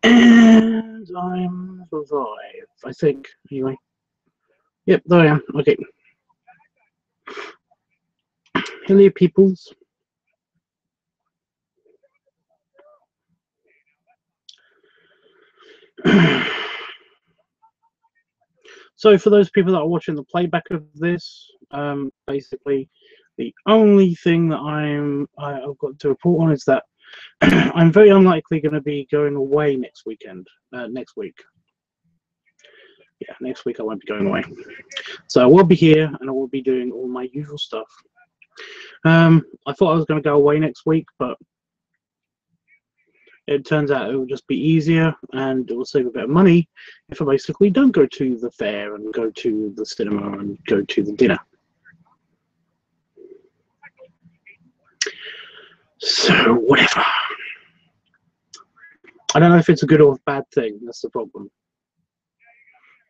And I'm alive, I think, anyway. Yep, there I am. Okay. Hello, peoples. So for those people that are watching the playback of this, basically the only thing that I've got to report on is that I'm very unlikely going to be going away next weekend. Next week. Yeah, next week I won't be going away. So I will be here and I will be doing all my usual stuff. I thought I was going to go away next week, but it turns out it will just be easier and it will save a bit of money if I basically don't go to the fair and go to the cinema and go to the dinner. So, whatever. I don't know if it's a good or a bad thing. That's the problem.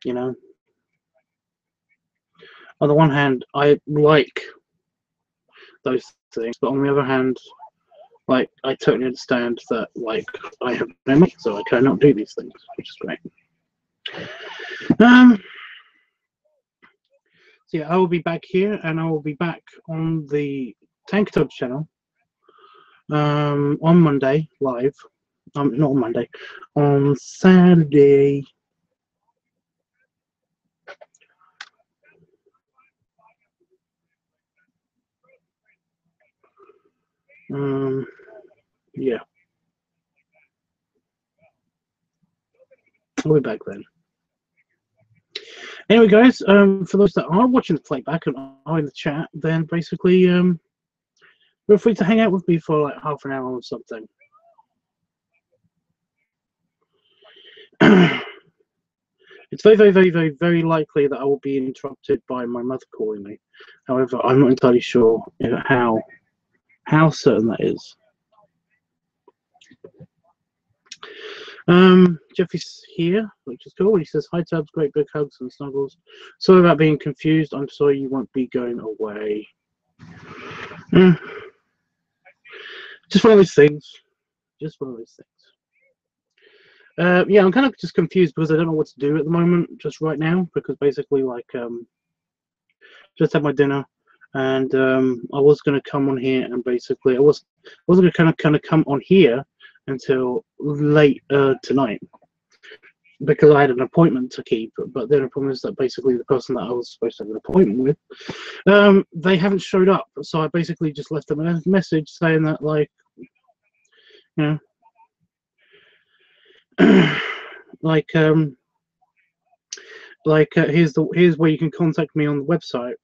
You know? On the one hand, I like those things, but on the other hand, like, I totally understand that, like, I have no money, so I cannot do these things, which is great. So yeah, I will be back here, and I will be back on the LiveTUBBS channel on Monday, live. Not on Monday, on Saturday. Yeah. I'll be back then. Anyway, guys, for those that are watching the playback and are in the chat, then basically feel free to hang out with me for like half an hour or something. It's very likely that I will be interrupted by my mother calling me. However, I'm not entirely sure how certain that is. Jeffy's here, which is cool. He says, "Hi, Tubbs, great big hugs and snuggles. Sorry about being confused. I'm sorry you won't be going away." Just one of those things. Just one of those things. Yeah, I'm kind of just confused because I don't know what to do at the moment, just right now, because basically, like, just had my dinner, and I was going to come on here, and basically, I wasn't going to kind of come on here until late tonight, because I had an appointment to keep. But then the problem is that basically the person that I was supposed to have an appointment with, they haven't showed up. So I basically just left them a message saying that, like, you know, like here's where you can contact me on the website,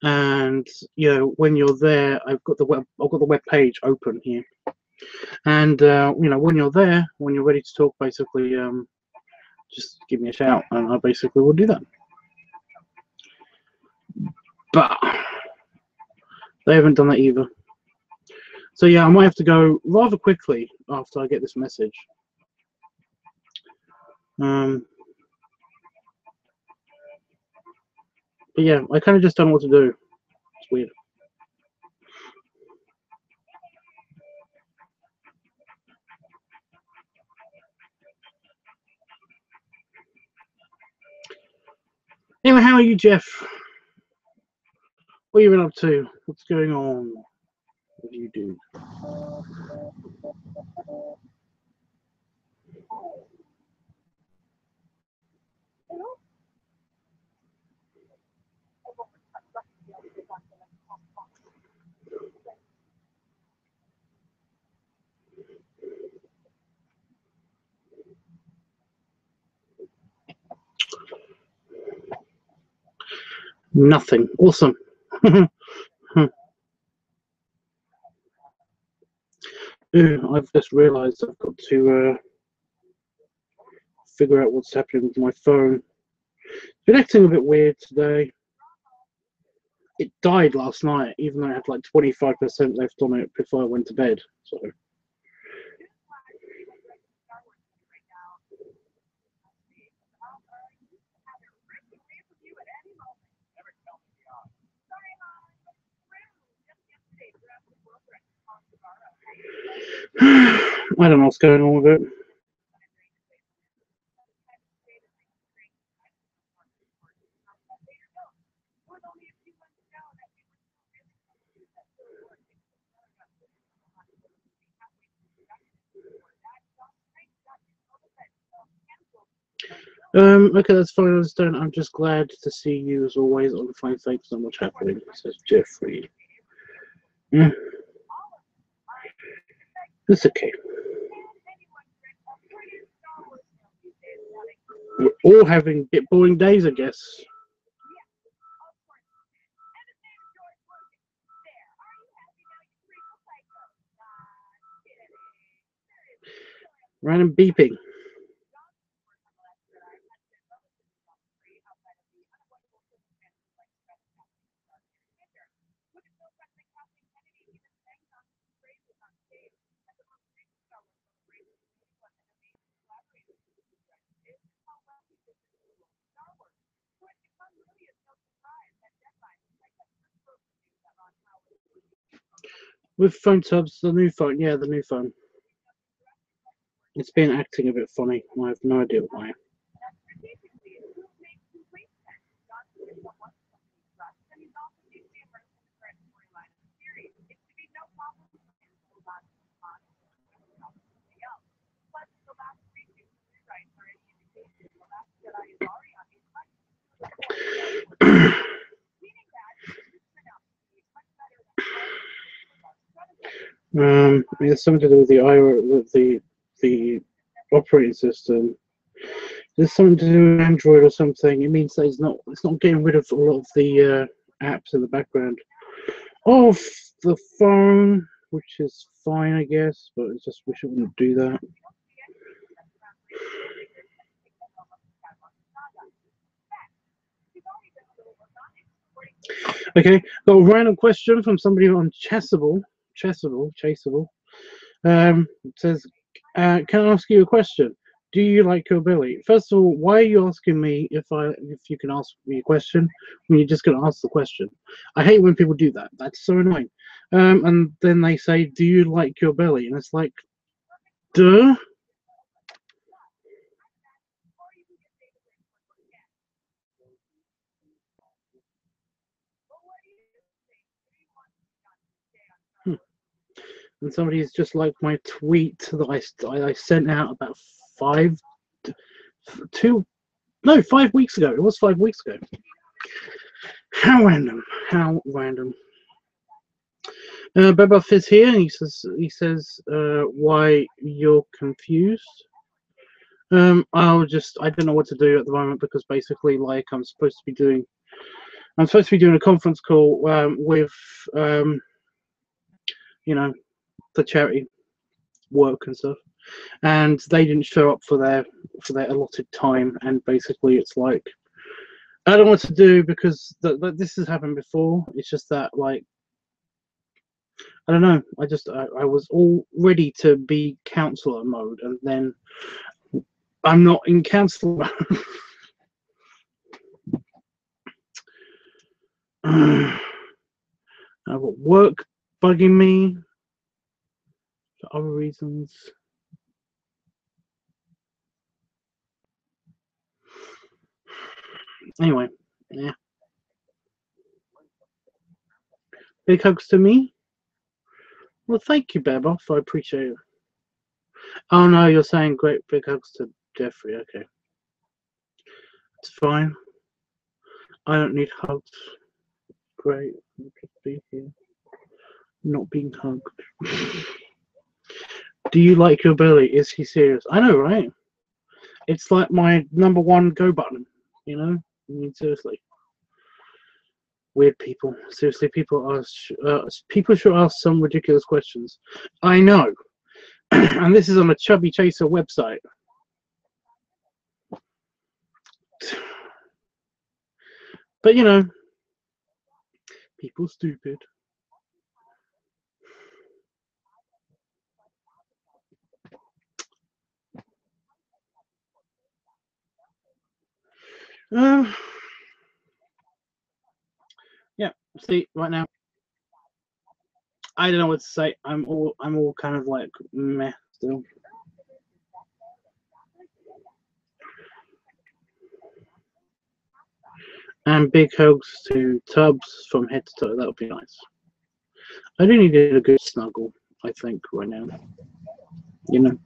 and you know, when you're there, I've got the web page open here, and you know, when you're there, when you're ready to talk, basically just give me a shout and I basically will do that. But they haven't done that either. So yeah, I might have to go rather quickly after I get this message. But yeah, I kind of just don't know what to do. It's weird. Anyway, how are you, Jeff? What have you been up to? What's going on? What do you do? Nothing. Awesome. Ooh, I've just realised I've got to figure out what's happening with my phone. It's been acting a bit weird today. It died last night, even though I had like 25% left on it before I went to bed. So. I don't know what's going on with it. Okay, that's fine. I understand. I'm just glad to see you as always on the phone. Thanks so much happening, says Jeffrey. Yeah. It's okay. We're all having a bit boring days, I guess. Random beeping. With LiveTUBBS, the new phone. Yeah, the new phone. It's been acting a bit funny. I have no idea why. It's something to do with the operating system. There's something to do with Android or something. It means that it's not getting rid of a lot of the apps in the background of the phone, which is fine, I guess. But I just wish it wouldn't do that. Okay, got a random question from somebody on Chaseable. It says, can I ask you a question? Do you like your Billy? First of all, why are you asking me if you can ask me a question when you're just going to ask the question? I hate when people do that. That's so annoying. And then they say, do you like your belly? And it's like, duh. And somebody's just like my tweet that I sent out about 5 weeks ago. It was 5 weeks ago. How random. How random. Bebuff is here, and he says why you're confused. I don't know what to do at the moment because basically, like, I'm supposed to be doing a conference call with the charity work and stuff, and they didn't show up for their allotted time, and basically it's like I don't know what to do because this has happened before. It's just that, like, I don't know. I was all ready to be counselor mode, and then I'm not in counselor mode. I've got work bugging me for other reasons. Anyway, yeah. Big hugs to me. Well, thank you, Beboff. I appreciate it. Oh no, you're saying great big hugs to Jeffrey. Okay, it's fine. I don't need hugs. Great, I'll just be here, not being hugged. Do you like your belly? Is he serious? I know, right? It's like my #1 go button. You know, I mean, seriously. Weird people. Seriously, people should ask some ridiculous questions. I know, and this is on a Chubby Chaser website. But you know, people stupid. Yeah. See, right now, I don't know what to say. I'm all kind of like meh still. And big hugs to Tubbs from head to toe. That would be nice. I do need a good snuggle, I think, right now. You know.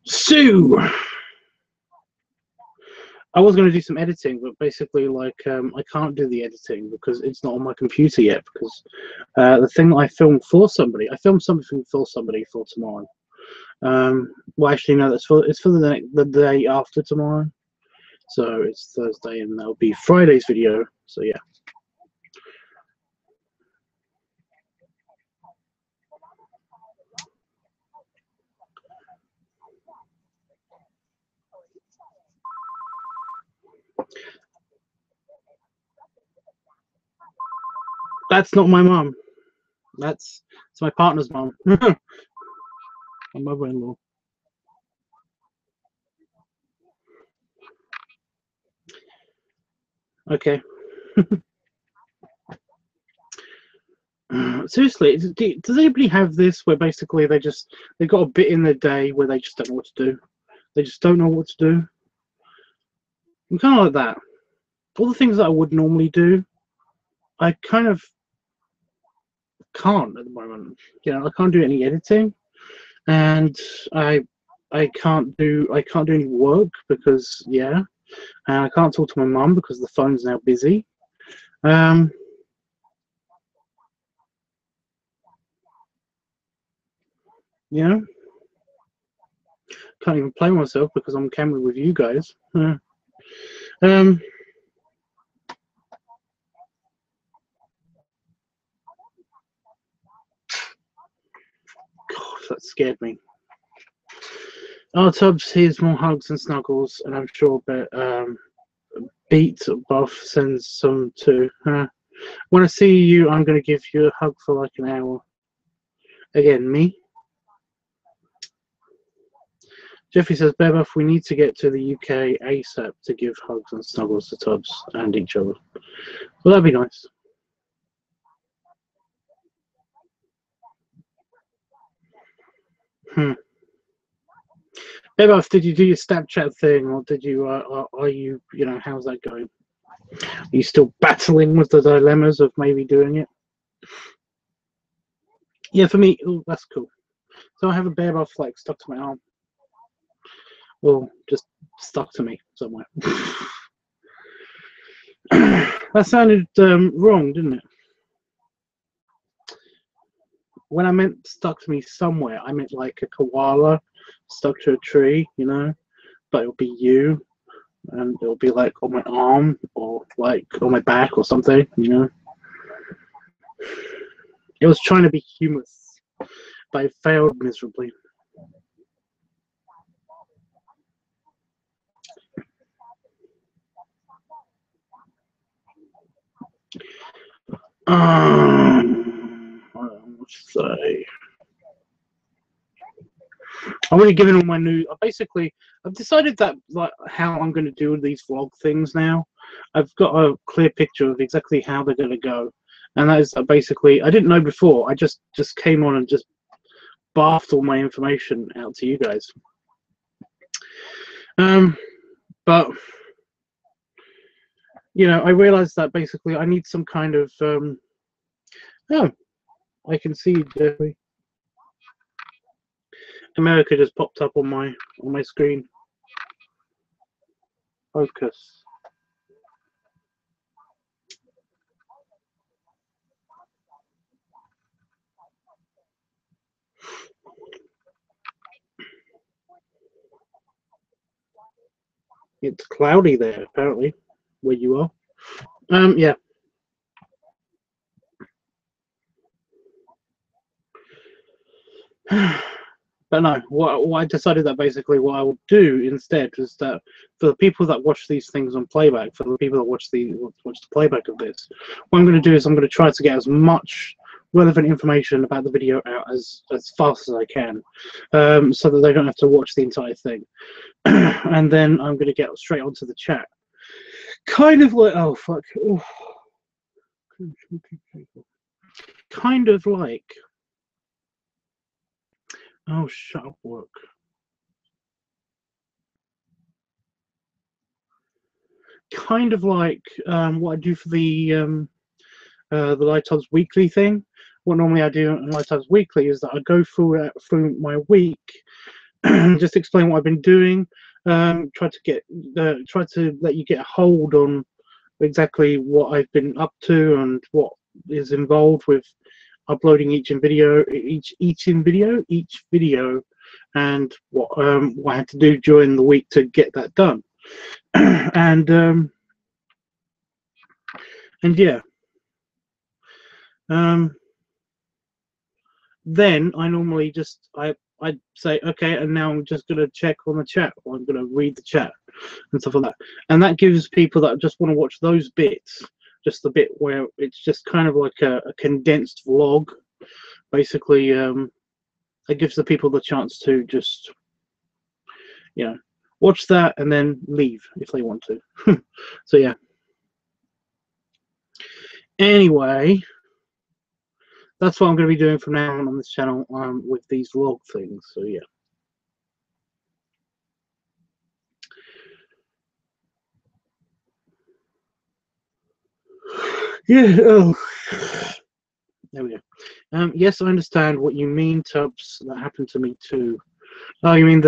So, I was going to do some editing, but basically, like, I can't do the editing because it's not on my computer yet. Because the thing that I filmed for somebody, I filmed something for somebody for tomorrow. Well, actually, no, it's for the day after tomorrow. So it's Thursday, and that'll be Friday's video. So yeah. That's not my mom. It's my partner's mom. My mother-in-law. Okay. Seriously, does anybody have this where basically they've got a bit in their day where they just don't know what to do? They just don't know what to do. I'm kind of like that. All the things that I would normally do, I kind of can't at the moment. You know, I can't do any editing, and I can't do any work because and I can't talk to my mum because the phone's now busy. You know, can't even play myself because I'm on camera with you guys. God, that scared me. Tubbs, here's more hugs and snuggles, and I'm sure that Beat Buff sends some too. When I see you, I'm going to give you a hug for like an hour. Again, me. Jeffrey says, Bebuff, we need to get to the UK ASAP to give hugs and snuggles to Tubbs and each other. Well, that'd be nice. Bebuff, did you do your Snapchat thing, or did you? Are you? You know, how's that going? Are you still battling with the dilemmas of maybe doing it? Yeah, for me, that's cool. So I have a Bebuff like stuck to my arm. Well, just stuck to me somewhere. That sounded wrong, didn't it? When I meant stuck to me somewhere, I meant like a koala stuck to a tree, you know, but it'll be you, and it'll be like on my arm or like on my back or something, you know. It was trying to be humorous, but it failed miserably. What else to say? I'm already giving all my new. Basically, I've decided that like how I'm going to do these vlog things now. I've got a clear picture of exactly how they're going to go, and that is basically I didn't know before. I just came on and just bathed all my information out to you guys. But you know, I realized that basically I need some kind of oh, I can see Jeffrey. America just popped up on my screen. Focus. It's cloudy there, apparently, where you are. Yeah. But no, what I decided that basically what I would do instead is that for the people that watch these things on playback, for the people that watch the playback of this, what I'm going to do is I'm going to try to get as much relevant information about the video out as fast as I can, so that they don't have to watch the entire thing. And then I'm going to get straight onto the chat. Kind of like, oh fuck, oh. Kind of like, oh shut up work. Kind of like what I do for the LiveTUBBS weekly thing. What normally I do on LiveTUBBS weekly is that I go through my week, just explain what I've been doing, try to let you get a hold on exactly what I've been up to and what is involved with uploading each video, and what I had to do during the week to get that done. And yeah. Then I normally just I say, okay, and now I'm just gonna check on the chat, or I'm gonna read the chat and stuff like that, and that gives people that just want to watch those bits, just the bit where it's just kind of like a condensed vlog, basically. It gives the people the chance to just, you know, watch that and then leave if they want to. So yeah. Anyway, that's what I'm going to be doing from now on this channel, with these vlog things. So yeah. Yeah. Oh. There we go. Yes, I understand what you mean, Tubbs. That happened to me too. Oh, you mean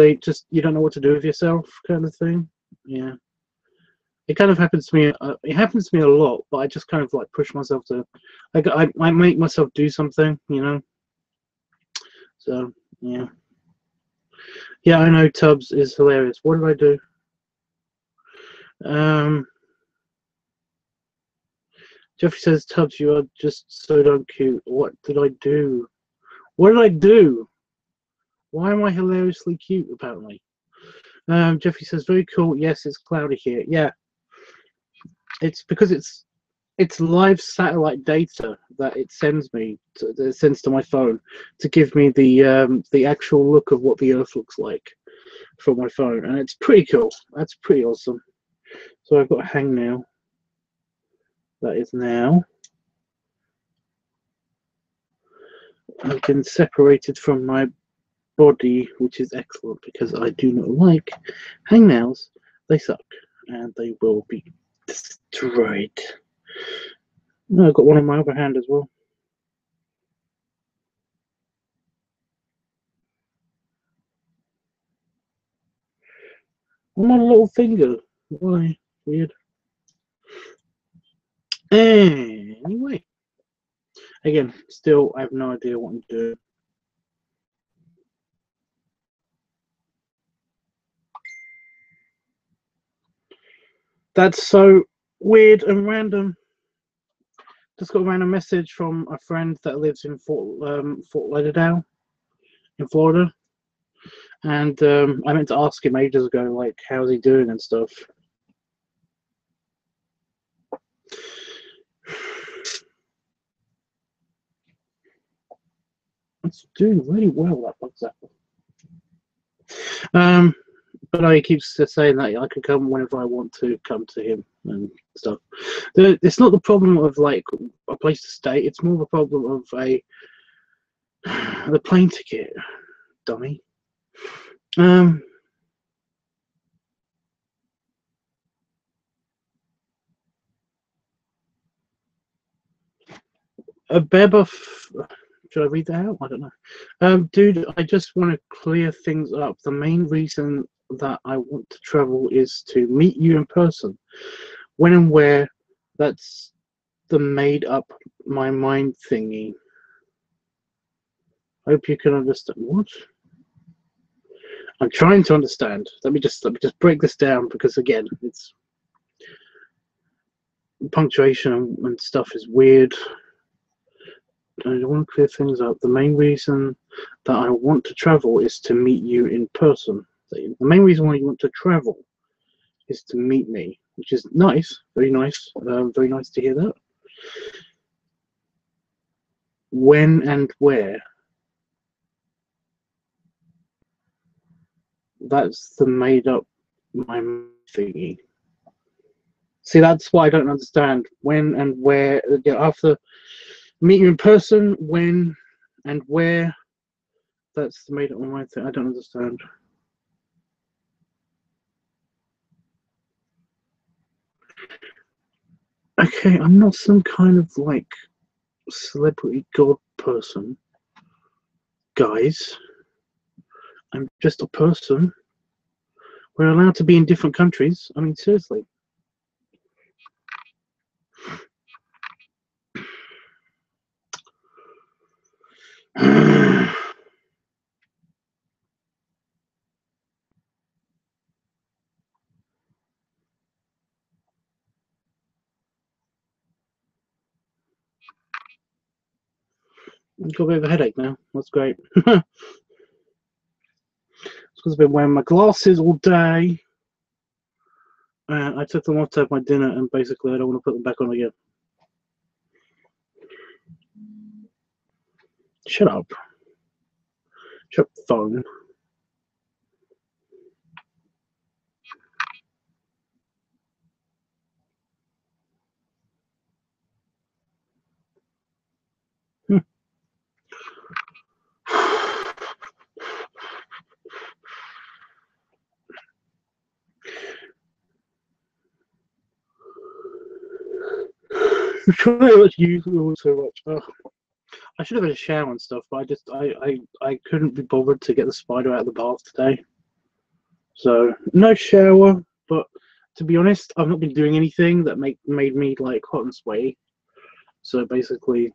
you don't know what to do with yourself, kind of thing? Yeah. It kind of happens to me. It happens to me a lot, but I just kind of like push myself to, like, I make myself do something, you know. So yeah. Yeah, I know Tubbs is hilarious. What did I do? Jeffrey says, Tubbs, you are just so damn cute. What did I do? What did I do? Why am I hilariously cute, apparently? Jeffrey says, very cool. Yes, it's cloudy here. Yeah. It's because it's live satellite data that it sends to my phone to give me the actual look of what the Earth looks like from my phone, and it's pretty cool. That's pretty awesome. So I've got a hangnail that is now I've been separated from my body, which is excellent because I do not like hangnails. They suck and they will be destroyed. No, I've got one in my other hand as well. On my little finger. Why? Weird. Anyway. Again, still, I have no idea what I'm doing. That's so weird and random. Just got a random message from a friend that lives in Fort Lauderdale in Florida. And I meant to ask him ages ago, like, how's he doing and stuff. It's doing really well, that bug's apple. But he keeps saying that I can come whenever I want to come to him and stuff. It's not the problem of like a place to stay. It's more the problem of the plane ticket, dummy. A Beba. Should I read that out? I don't know. Dude, I just want to clear things up. The main reason that I want to travel is to meet you in person. When and where, that's the made up my mind thingy. Hope you can understand. What? I'm trying to understand. Let me just break this down, because again, it's punctuation and stuff is weird. I want to clear things up. The main reason that I want to travel is to meet you in person. The main reason why you want to travel is to meet me, which is nice, very nice to hear that. When and where? That's the made up my thingy. See, that's what I don't understand. When and where? After meet you in person, when and where? That's the made up my thing. I don't understand. Okay, I'm not some kind of like celebrity god person, guys. I'm just a person. We're allowed to be in different countries. I mean, seriously. I've got a bit of a headache now. That's great. It's because I've been wearing my glasses all day. I took them off to have my dinner, and basically I don't want to put them back on again. Shut up. Shut up, phone. You so much. Oh. I should have had a shower and stuff, but I couldn't be bothered to get the spider out of the bath today. So no shower, but to be honest, I've not been doing anything that made me like hot and sweaty. So basically,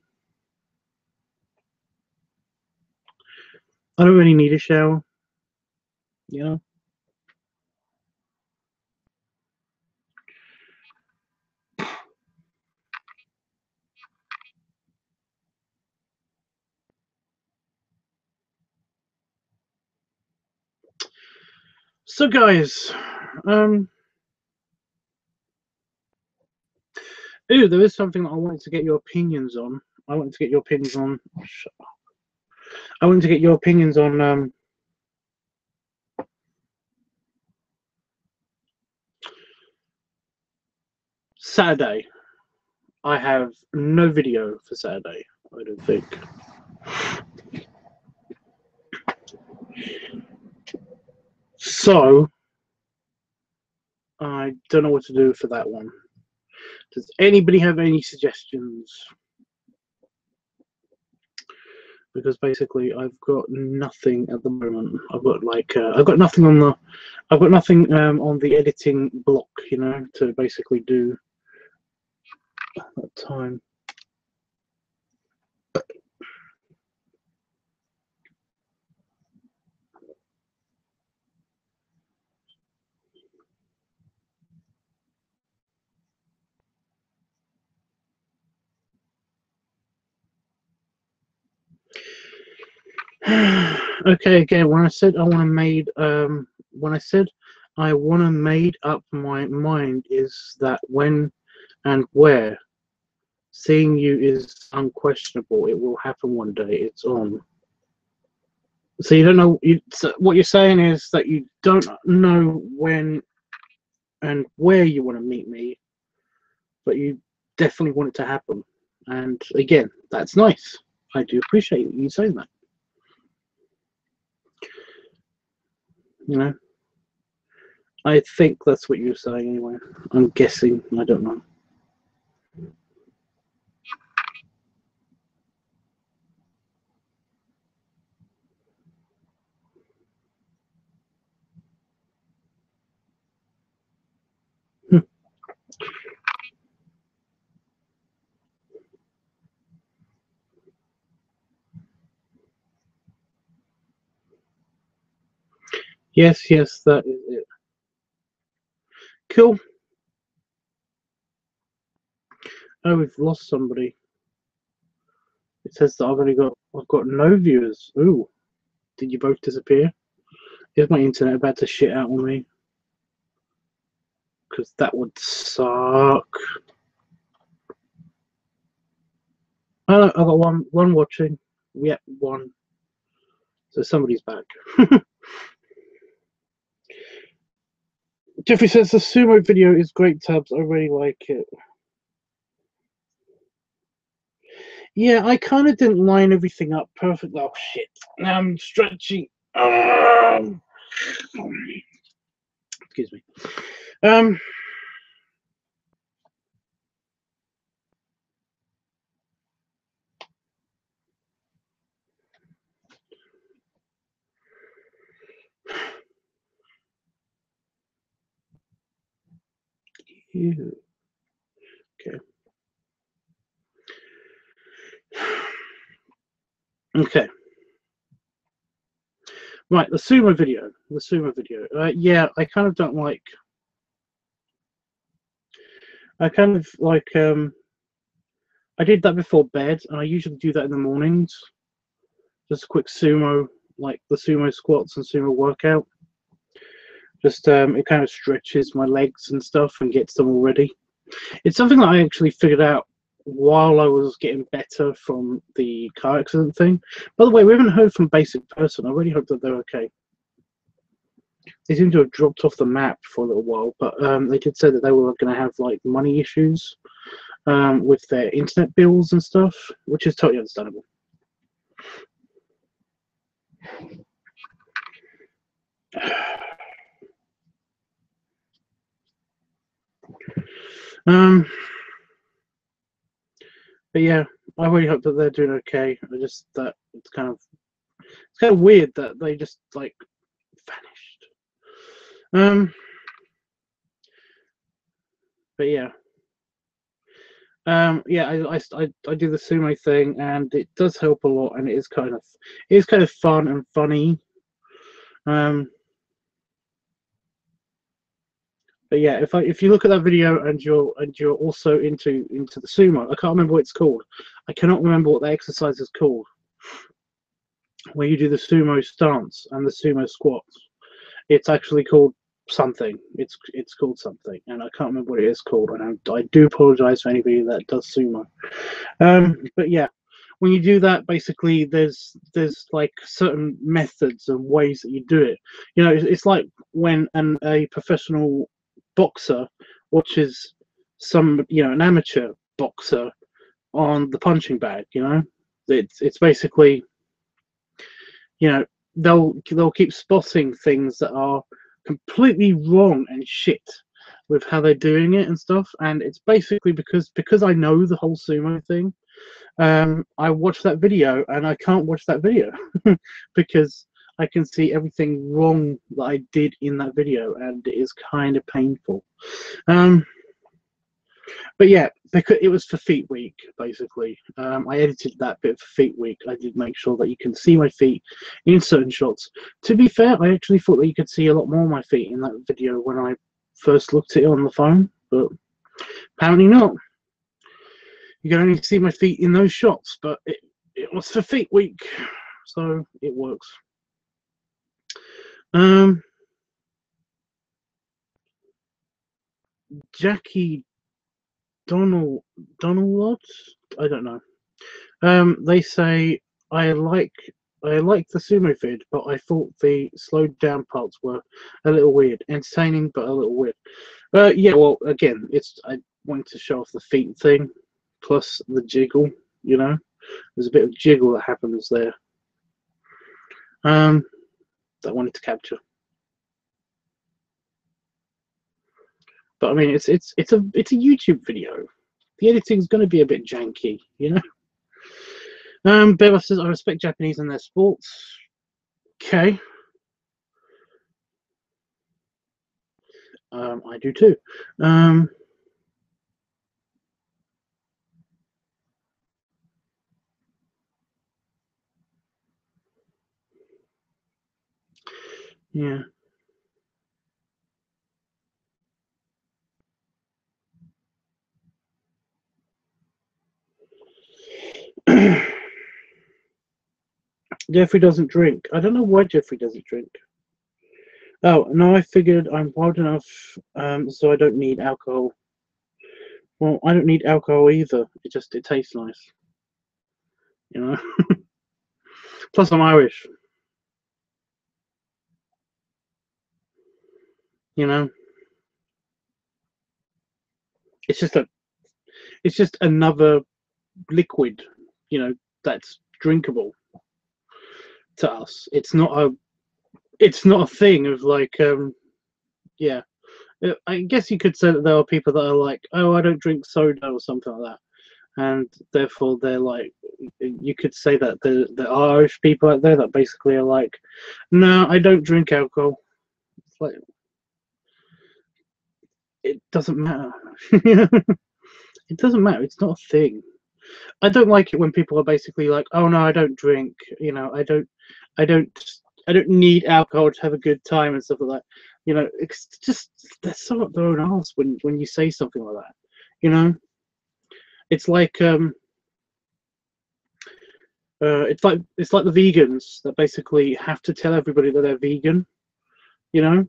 I don't really need a shower, you know. So guys, ooh, there is something that I wanted to get your opinions on. I wanted to get your opinions on. I wanted to get your opinions on Saturday. I have no video for Saturday, I don't think. So I don't know what to do for that one. Does anybody have any suggestions? Because basically I've got nothing at the moment. I've got like I've got nothing on the editing block, you know, to basically do that time. Okay, again, when I said I want to made up my mind, is that when and where. Seeing you is unquestionable. It will happen one day. It's on. So you don't know. So what you're saying is that you don't know when and where you want to meet me, but you definitely want it to happen. And again, that's nice. I do appreciate you saying that. You know, I think that's what you're saying anyway. I'm guessing. I don't know. Yes, yes, that is it. Cool. Oh, we've lost somebody. It says that I've got no viewers. Ooh, did you both disappear? Is my internet about to shit out on me? Because that would suck. Oh, no, I've got one watching. Yep, one. So somebody's back. Jeffrey says the sumo video is great, Tubbs. I really like it. Yeah, I kind of didn't line everything up perfectly. Oh shit! Now I'm stretching. Excuse me. Ew. Okay. Okay. Right, the sumo video. The sumo video. Yeah, I kind of don't like. I kind of like. I did that before bed, and I usually do that in the mornings. Just a quick sumo, like the sumo squats and sumo workout. Just it kind of stretches my legs and stuff and gets them all ready. It's something that I actually figured out while I was getting better from the car accident thing. By the way, we haven't heard from Basic Person. I really hope that they're okay. They seem to have dropped off the map for a little while, but they did say that they were going to have like money issues with their internet bills and stuff, which is totally understandable. But yeah, I really hope that they're doing okay. I just that it's kind of weird that they just like vanished. But yeah. Yeah, I do the sumo thing, and it does help a lot, and it is kind of fun and funny. Um, but yeah, if you look at that video and you're also into the sumo, I can't remember what it's called. I cannot remember what the exercise is called, where you do the sumo stance and the sumo squats. It's actually called something. It's called something, and I can't remember what it is called. And I do apologize for anybody that does sumo. But yeah, when you do that, basically there's like certain methods and ways that you do it. You know, it's like when a professional boxer watches an amateur boxer on the punching bag. You know, it's basically, you know, they'll keep spotting things that are completely wrong and shit with how they're doing it and stuff, and it's basically because I know the whole sumo thing. I watch that video and I can't watch that video because I can see everything wrong that I did in that video, and it is kind of painful. But yeah, because it was for Feet Week, basically. I edited that bit for Feet Week. I did make sure that you can see my feet in certain shots. To be fair, I actually thought that you could see a lot more of my feet in that video when I first looked at it on the phone, but apparently not. You can only see my feet in those shots, but it was for Feet Week, so it works. Jackie Donald, I don't know. They say I like the sumo vid, but I thought the slowed down parts were a little weird, entertaining but a little weird. Yeah, well, again, I wanted to show off the feet thing, plus the jiggle. You know, there's a bit of jiggle that happens there. That I wanted to capture. But I mean, it's a YouTube video. The editing's going to be a bit janky, you know. Beba says I respect Japanese and their sports. Okay. I do too. Yeah. Jeffrey doesn't drink. I don't know why Jeffrey doesn't drink. Oh, no, I figured I'm wild enough, so I don't need alcohol. Well, I don't need alcohol either. It tastes nice, you know. Plus, I'm Irish, you know. It's just another liquid, you know, that's drinkable to us. It's not a thing of like, yeah. I guess you could say that there are people that are like, oh, I don't drink soda or something like that, and therefore they're like, you could say that there are Irish people out there that basically are like, no, I don't drink alcohol. It's like, it doesn't matter. It doesn't matter. It's not a thing. I don't like it when people are basically like, oh no, I don't drink. You know, I don't, I don't need alcohol to have a good time and stuff like that. You know, it's just they're so up their own arse when you say something like that. You know, it's like it's like the vegans that basically have to tell everybody that they're vegan. You know,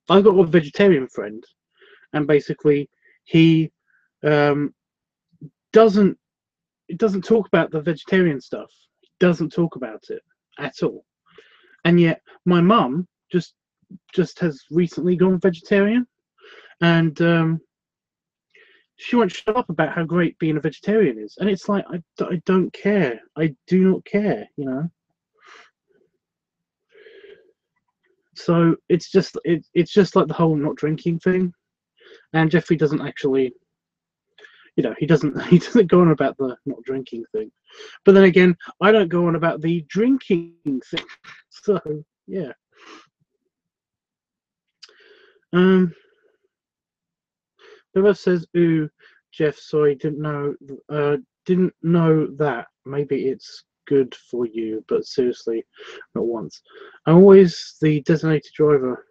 I've got a vegetarian friend, and basically he um, doesn't talk about the vegetarian stuff. He doesn't talk about it at all. And yet my mum just has recently gone vegetarian, and she won't shut up about how great being a vegetarian is. And it's like, I don't care. I do not care, you know. So it's just like the whole not drinking thing. And Jeffrey doesn't actually, you know, he doesn't go on about the not drinking thing. But then again, I don't go on about the drinking thing. So yeah. Whoever says ooh, Jeff, sorry, didn't know that. Maybe it's good for you, but seriously, not once. I'm always the designated driver.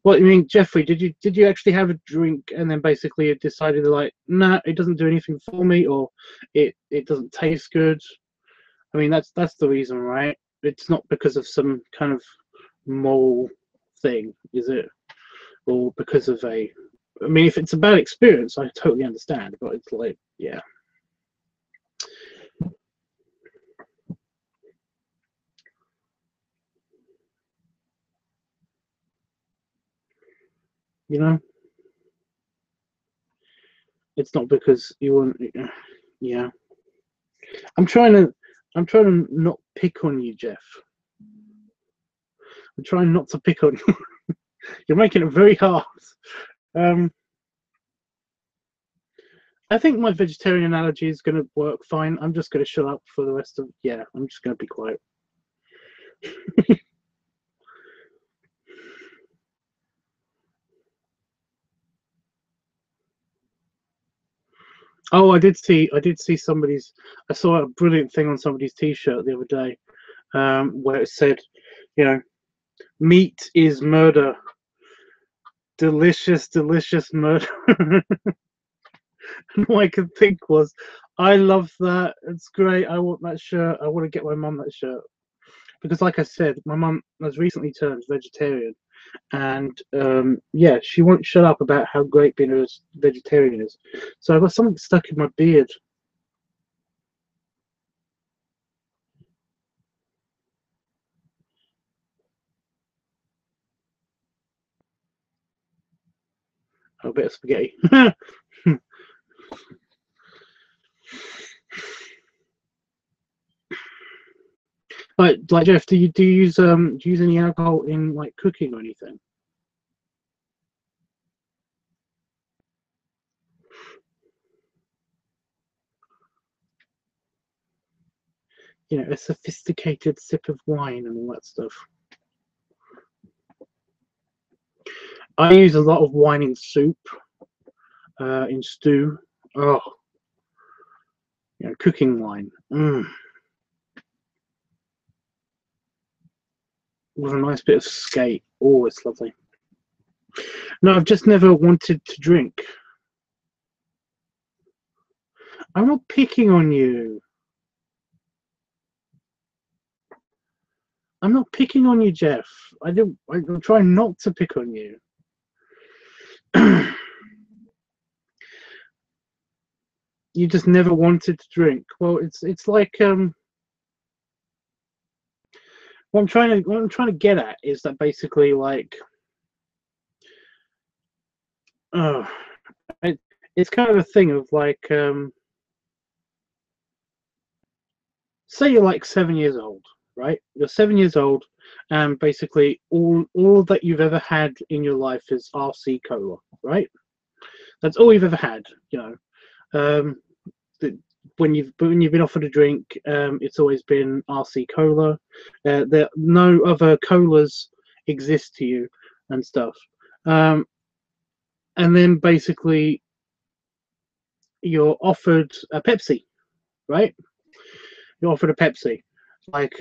What you mean, Jeffrey? Did you actually have a drink and then basically it decided like, nah, it doesn't do anything for me, or it doesn't taste good? I mean, that's the reason, right? It's not because of some kind of moral thing, is it? Or because of I mean, if it's a bad experience, I totally understand, but it's like, yeah. You know, it's not because you want, yeah. I'm trying to not pick on you, Jeff. I'm trying not to pick on you. You're making it very hard. I think my vegetarian analogy is going to work fine. I'm just going to shut up for the rest of, yeah, I'm just going to be quiet. Oh, I did see somebody's, I saw a brilliant thing on somebody's t-shirt the other day, where it said, you know, meat is murder. Delicious, delicious murder. And all I could think was, I love that. It's great. I want that shirt. I want to get my mum that shirt. Because like I said, my mum has recently turned vegetarian. And yeah, she won't shut up about how great being a vegetarian is. So I've got something stuck in my beard. Oh, a bit of spaghetti. Like Jeff, do you use any alcohol in like cooking or anything? You know, a sophisticated sip of wine and all that stuff. I use a lot of wine in soup, in stew. Oh, you know, cooking wine. With a nice bit of skate. Oh, it's lovely. No, I've just never wanted to drink. I'm not picking on you. I'm not picking on you, Jeff. I'm trying not to pick on you. You just never wanted to drink. Well, it's like what I'm trying to get at is that basically like it's kind of a thing of like say you're like 7 years old, right? You're 7 years old, and basically all that you've ever had in your life is RC cola, right? That's all you've ever had, you know. When you've been offered a drink, it's always been RC cola. There no other colas exist to you and stuff. And then basically you're offered a Pepsi, right? You're offered a Pepsi, like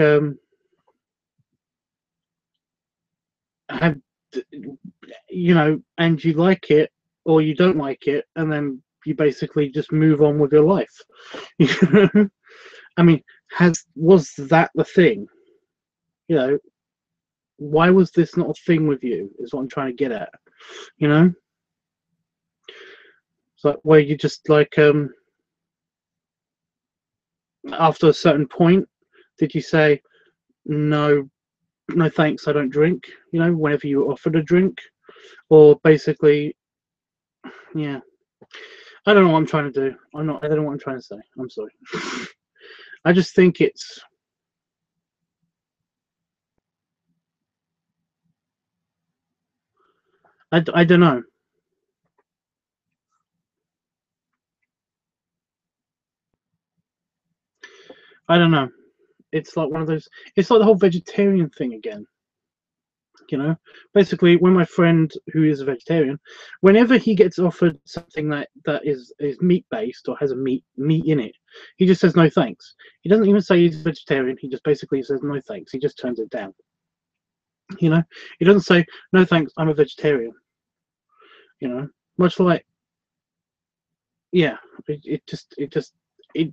have you know, and you like it or you don't like it, and then you basically just move on with your life. You know? I mean, was that the thing? You know, why was this not a thing with you? Is what I'm trying to get at. You know, it's like where you just like after a certain point, did you say no, no thanks, I don't drink? You know, whenever you were offered a drink, or basically, yeah. I don't know what I'm trying to do. I don't know what I'm trying to say. I'm sorry. I just think it's. I don't know. I don't know. It's like one of those. It's like the whole vegetarian thing again. You know, basically, when my friend who is a vegetarian, whenever he gets offered something that is meat based or has a meat in it, he just says no thanks. He doesn't even say he's a vegetarian. He just basically says no thanks. He just turns it down. You know, he doesn't say no thanks, I'm a vegetarian. You know, much like, yeah, it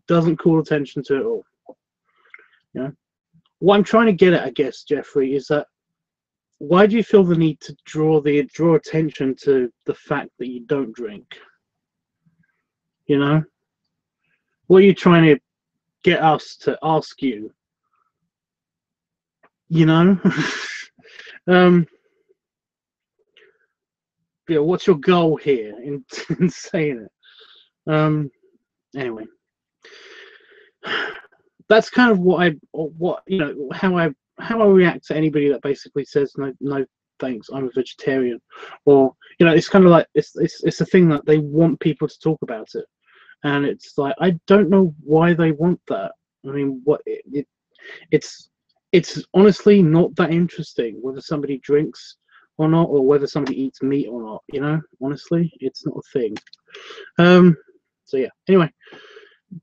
doesn't call attention to it all. You know, what I'm trying to get at, I guess, Jeffrey, is that why do you feel the need to draw attention to the fact that you don't drink? You know, what are you trying to get us to ask you? You know, yeah, what's your goal here in saying it? Anyway, that's kind of what you know, how I react to anybody that basically says no thanks, I'm a vegetarian, or you know, it's kind of like it's a thing that they want people to talk about it, and it's like I don't know why they want that. I mean, it's honestly not that interesting whether somebody drinks or not, or whether somebody eats meat or not. You know, honestly, it's not a thing. So yeah. Anyway.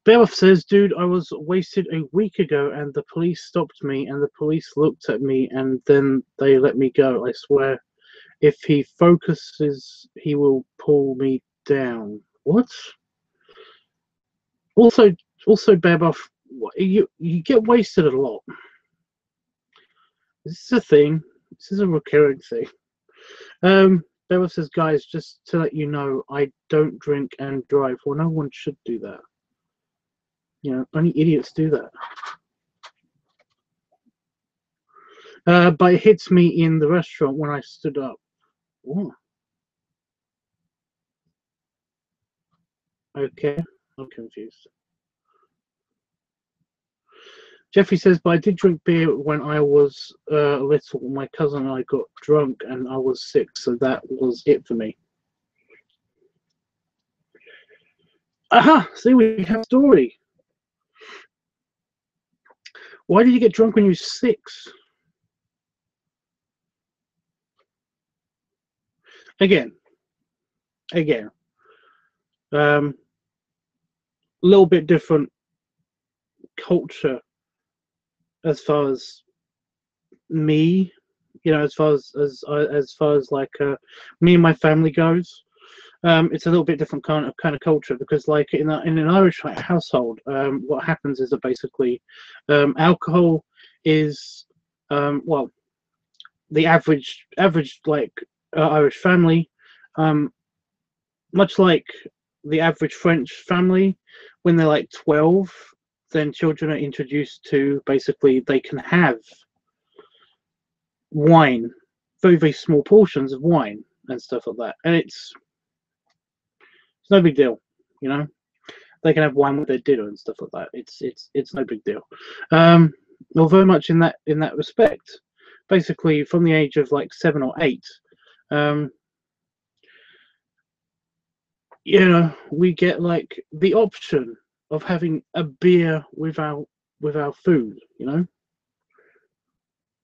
Beowulf says, dude, I was wasted a week ago and the police stopped me and the police looked at me and then they let me go. I swear, if he focuses, he will pull me down. What? Also, Beowulf, you get wasted a lot. This is a thing. This is a recurring thing. Beowulf says, guys, just to let you know, I don't drink and drive. Well, no one should do that. You know, only idiots do that. But it hits me in the restaurant when I stood up. What? Okay, I'm confused. Jeffrey says, but I did drink beer when I was little. My cousin and I got drunk and I was sick, so that was it for me. Aha! See, we have a story. Why did you get drunk when you were 6? Again, a little bit different culture as far as me, you know, as far as like me and my family goes. It's a little bit different kind of culture because, like in an Irish household, what happens is that basically alcohol is well, the average like Irish family, um, much like the average French family, when they're like 12, then children are introduced to basically they can have wine, very, very small portions of wine and stuff like that. And it's no big deal, you know. They can have wine with their dinner and stuff like that. It's no big deal. Well, very much in that respect, basically from the age of like 7 or 8, um, we get like the option of having a beer with our food.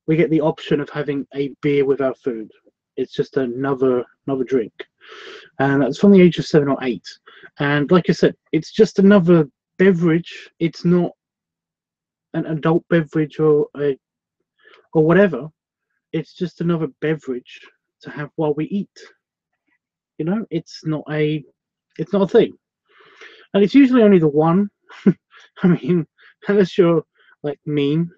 We get the option of having a beer with our food. It's just another drink, and that's from the age of 7 or 8. And like I said, it's just another beverage. It's not an adult beverage or whatever. It's just another beverage to have while we eat. It's not a thing, and it's usually only the one. I mean, unless you're like mean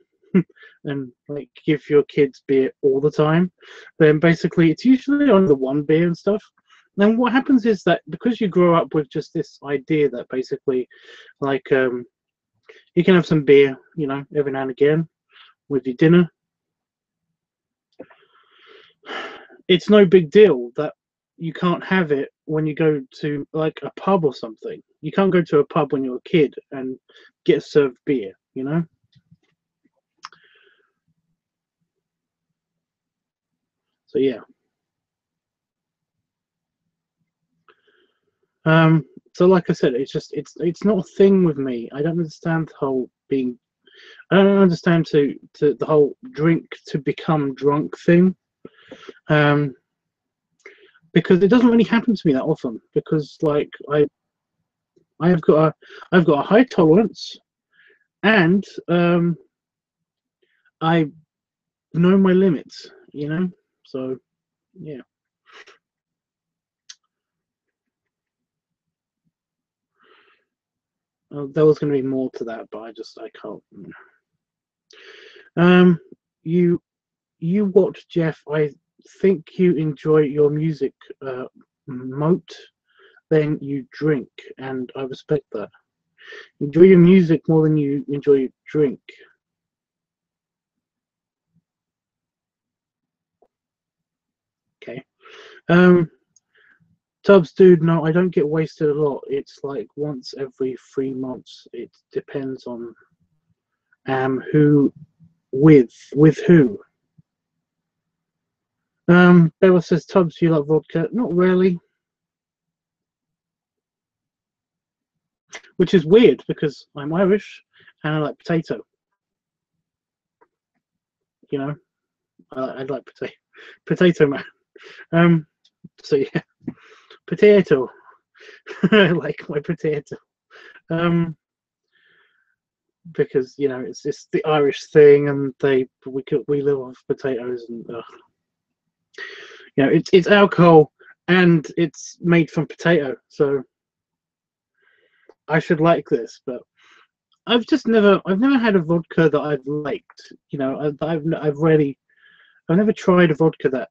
and like give your kids beer all the time, then basically it's usually only the one beer and stuff. And what happens is that because you grow up with just this idea that basically, like, you can have some beer, every now and again with your dinner. It's no big deal that you can't have it when you go to like a pub or something. You can't go to a pub when you're a kid and get served beer. So yeah. So like I said, it's not a thing with me. I don't understand the whole being. I don't understand to the whole drink to become drunk thing. Because it doesn't really happen to me that often. Because like I've got a high tolerance, and I know my limits. So yeah. There was going to be more to that, but I can't. You watch Jeff. I think you enjoy your music, moat. Then you drink, and I respect that. Enjoy your music more than you enjoy your drink. Okay. Tubbs, dude, no, I don't get wasted a lot. It's like once every 3 months. It depends on who with who. Bella says, Tubbs, you like vodka? Not really. Which is weird because I'm Irish and I like potato. I like potato man. So yeah, potato. I like my potato. Because it's just the Irish thing, and we live off potatoes, and it's alcohol and it's made from potato, so I should like this. But I've never had a vodka that I've liked. I've never tried a vodka that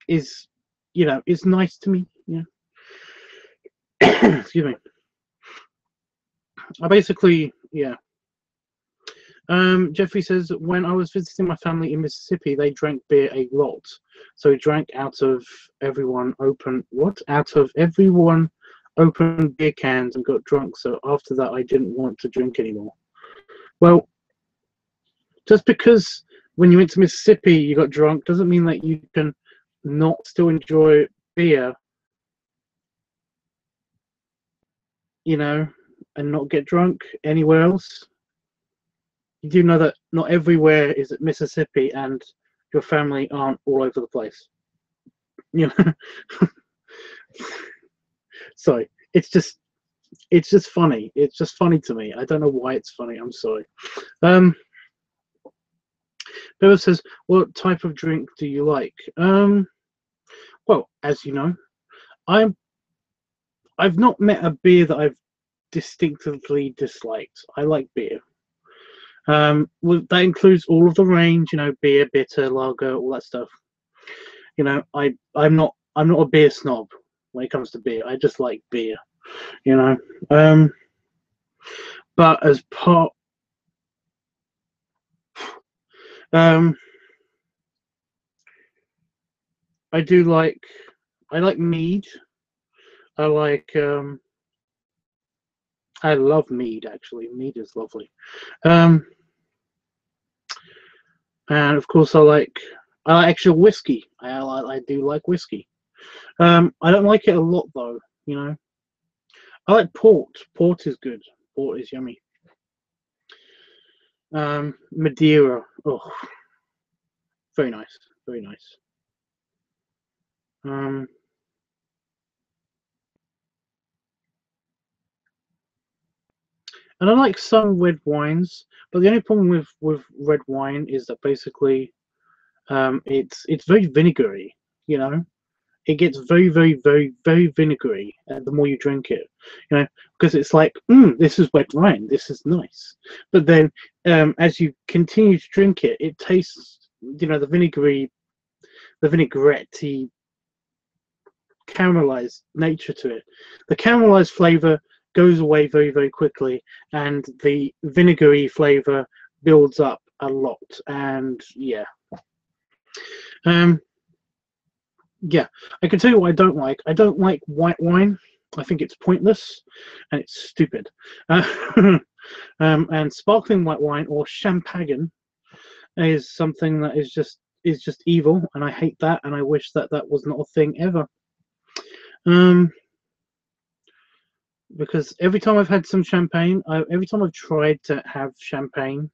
is is nice to me. Excuse me. I basically, yeah. Jeffrey says, when I was visiting my family in Mississippi, they drank beer a lot. So we drank out of everyone opened beer cans and got drunk. So after that, I didn't want to drink anymore. Well, just because when you went to Mississippi you got drunk doesn't mean that you can not still enjoy beer, and not get drunk anywhere else. You do know that not everywhere is at Mississippi, and your family aren't all over the place. Sorry, it's just funny. It's just funny to me. I don't know why it's funny. I'm sorry. Bella says, what type of drink do you like? Well, as you know, I've not met a beer that I've distinctively disliked. I like beer. That includes all of the range, you know, beer, bitter, lager, all that stuff. You know, I'm not a beer snob when it comes to beer. I just like beer, you know. But as part, um, I do like I like mead. I like I love mead actually. Mead is lovely. Um, and of course I like actual whiskey. I do like whiskey. I don't like it a lot though. You know, I like port. Port is good. Port is yummy. Madeira. Oh, very nice. Very nice. Um, and I like some red wines, but the only problem with red wine is that basically it's very vinegary. You know, it gets very, very, very, very vinegary the more you drink it. You know, because it's like, this is red wine, this is nice. But then, as you continue to drink it, it tastes, you know, the vinegary, the vinaigrette caramelized nature to it. The caramelized flavor goes away very, very quickly, and the vinegary flavor builds up a lot. And yeah. Um, Yeah, I can tell you what I don't like. I don't like white wine. I think it's pointless and it's stupid. Uh, and sparkling white wine or champagne is something that is just evil, and I hate that. And I wish that that was not a thing ever. Um, because every time I've had some champagne, every time I've tried to have champagne,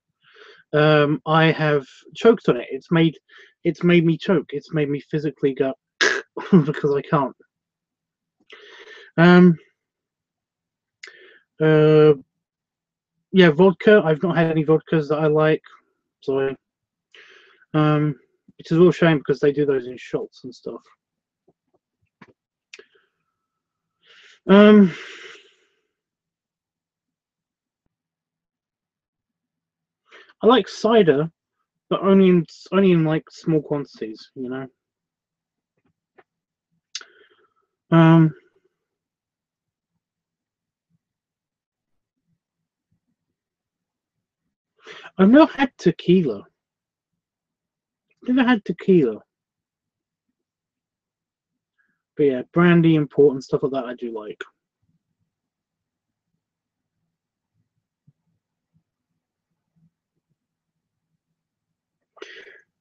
I have choked on it. It's made me choke. It's made me physically go because I can't. Um, uh, yeah, vodka. I've not had any vodkas that I like. Sorry. Which is a real shame because they do those in shots and stuff. Um, I like cider, but only in like small quantities. You know. Um, I've never had tequila. Never had tequila. But yeah, brandy and port and stuff like that I do like.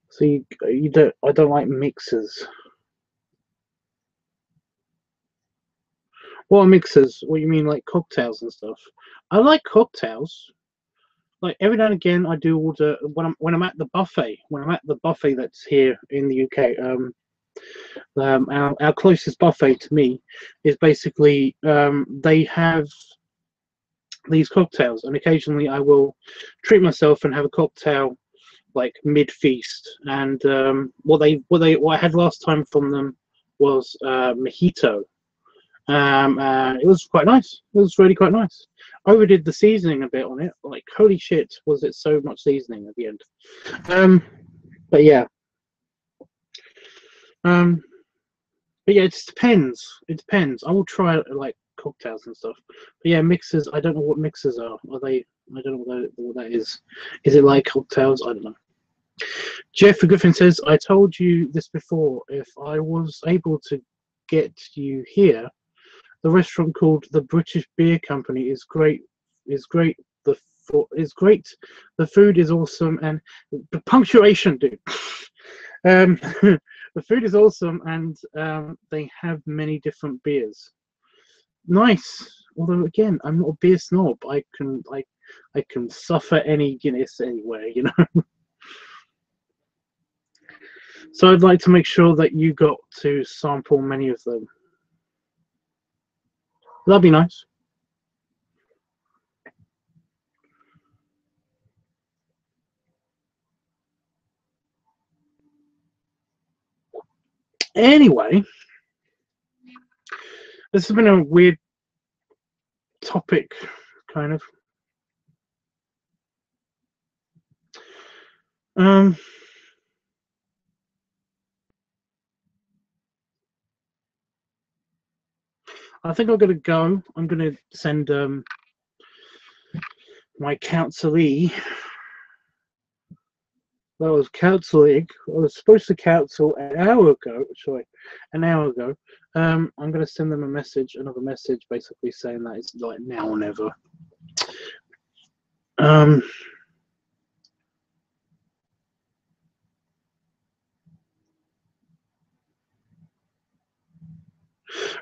So you don't. I don't like mixers. What are mixers? What you mean, like cocktails and stuff? I like cocktails. Like every now and again, I do order when I'm at the buffet. When I'm at the buffet that's here in the UK, our closest buffet to me is basically they have these cocktails, and occasionally I will treat myself and have a cocktail like mid feast. And what I had last time from them was mojito. It was quite nice. It was really quite nice. Overdid the seasoning a bit on it. Like holy shit, was it so much seasoning at the end? Um, but yeah. Um, but yeah, it just depends. It depends. I will try like cocktails and stuff. But yeah, mixers. I don't know what mixers are. Are they? I don't know what that is. Is it like cocktails? I don't know. Jeffrey Griffin says, "I told you this before. If I was able to get you here, the restaurant called the British Beer Company is great. Is great. Is great. The food is awesome, and the punctuation, dude. The food is awesome, and they have many different beers. Nice. Although again, I'm not a beer snob. I can suffer any Guinness anywhere, you know. So I'd like to make sure that you got to sample many of them. That'd be nice. Anyway, this has been a weird topic, kind of. Um, I think I'm gonna go. I'm gonna send my counselee. That was counseling. I was supposed to counsel an hour ago. Sorry, an hour ago. I'm gonna send them a message, another message, basically saying that it's like now or never.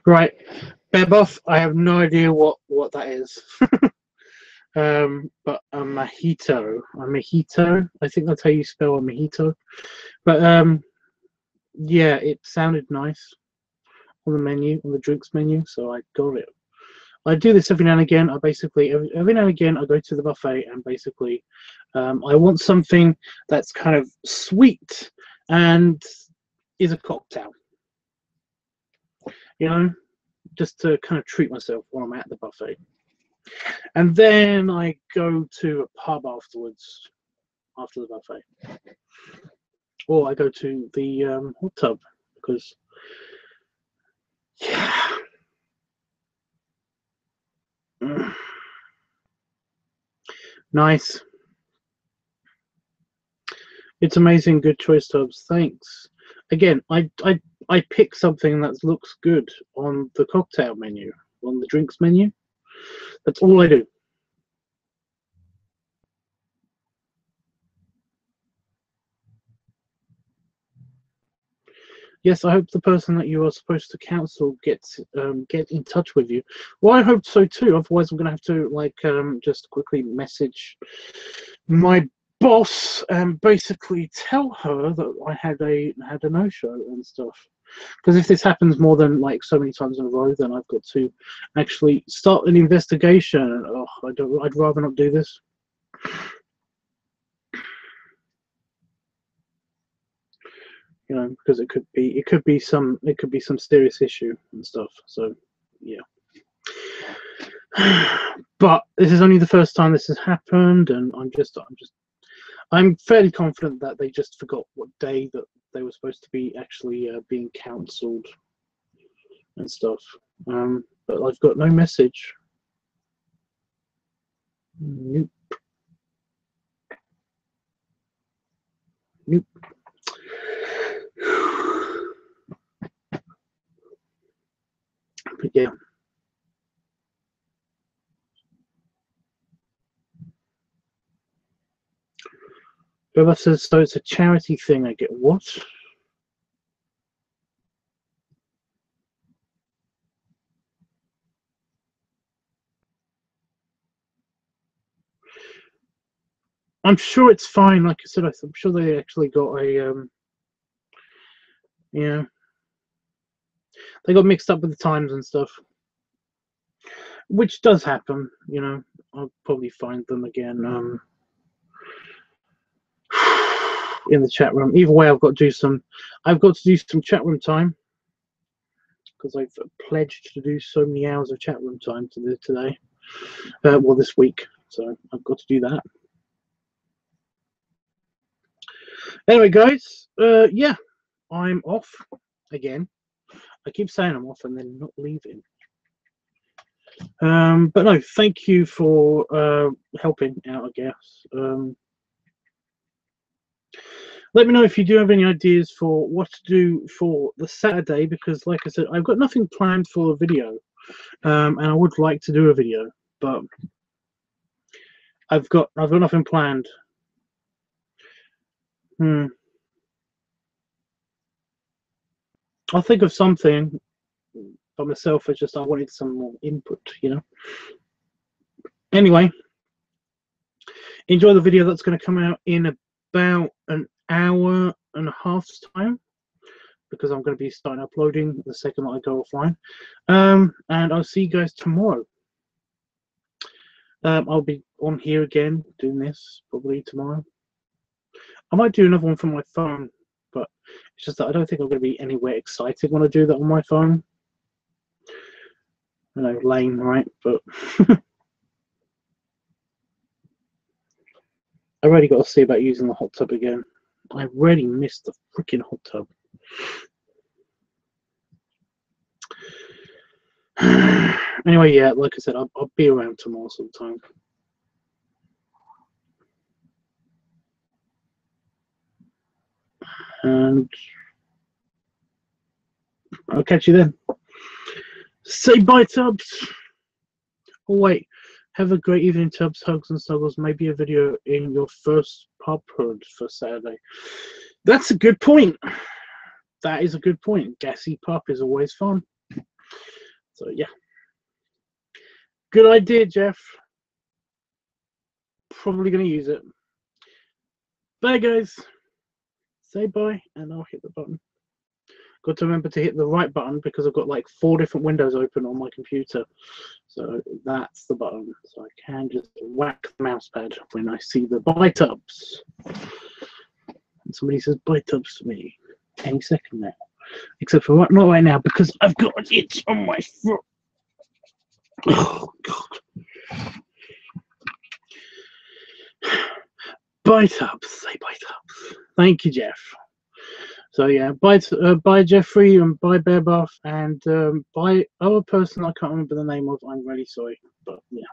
Right, Beboff. I have no idea what that is. But a mojito. I think that's how you spell a mojito. But yeah, it sounded nice on the menu, on the drinks menu, so I got it. I do this every now and again. I basically every now and again I go to the buffet and basically I want something that's kind of sweet and is a cocktail. You know, just to kind of treat myself while I'm at the buffet. And then I go to a pub afterwards, after the buffet. Or I go to the hot tub because, yeah. Nice. It's amazing. Good choice, Tubbs. Thanks. Again, I pick something that looks good on the cocktail menu, on the drinks menu. That's all I do. Yes, I hope the person that you are supposed to counsel gets get in touch with you. Well, I hope so too. Otherwise, I'm gonna have to like just quickly message my boss and basically tell her that I had a no-show and stuff. Because if this happens more than like so many times in a row, then I've got to actually start an investigation. Oh, I'd rather not do this. You know, because it could be some serious issue and stuff. So yeah. But this is only the first time this has happened, and I'm fairly confident that they just forgot what day that they were supposed to be actually being cancelled and stuff. But I've got no message. Nope. Nope. But yeah. Bubba says, so it's a charity thing. I get what? I'm sure it's fine. Like I said, I'm sure they actually got a yeah. They got mixed up with the times and stuff, which does happen. You know, I'll probably find them again in the chat room. Either way, I've got to do some chat room time because I've pledged to do so many hours of chat room time today. Well, this week, so I've got to do that. Anyway, guys, yeah, I'm off again. I keep saying I'm off and then not leaving. But no, thank you for helping out, I guess. Let me know if you do have any ideas for what to do for the Saturday, because like I said, I've got nothing planned for a video, and I would like to do a video, but I've got nothing planned. I'll think of something by myself. It's just I wanted some more input, you know. Anyway, enjoy the video that's going to come out in about an hour and a half's time, because I'm going to be starting uploading the second that I go offline. And I'll see you guys tomorrow. I'll be on here again doing this probably tomorrow. I might do another one from my phone, but it's just that I don't think I'm going to be anywhere excited when I do that on my phone. I know, lame, right? But I already got to see about using the hot tub again. I really missed the freaking hot tub. Anyway, yeah, like I said, I'll be around tomorrow sometime. And I'll catch you then. Say bye, Tubbs. Oh, wait. Have a great evening, Tubbs. Hugs and snuggles. Maybe a video in your first pubhood for Saturday. That's a good point. That is a good point. Gassy pup is always fun. So, yeah. Good idea, Jeff. Probably going to use it. Bye, guys. Say bye, and I'll hit the button. Got to remember to hit the right button because I've got like 4 different windows open on my computer. So that's the button. So I can just whack the mouse pad when I see the bye Tubbs. And somebody says bye Tubbs to me any second now. Except for not right now because I've got an itch on my foot. Oh, God. Bye Tubbs. Say bye Tubbs. Thank you, Jeff. So yeah, bye Jeffrey, and bye Bearbuff, and bye other person I can't remember the name of. I'm really sorry, but yeah.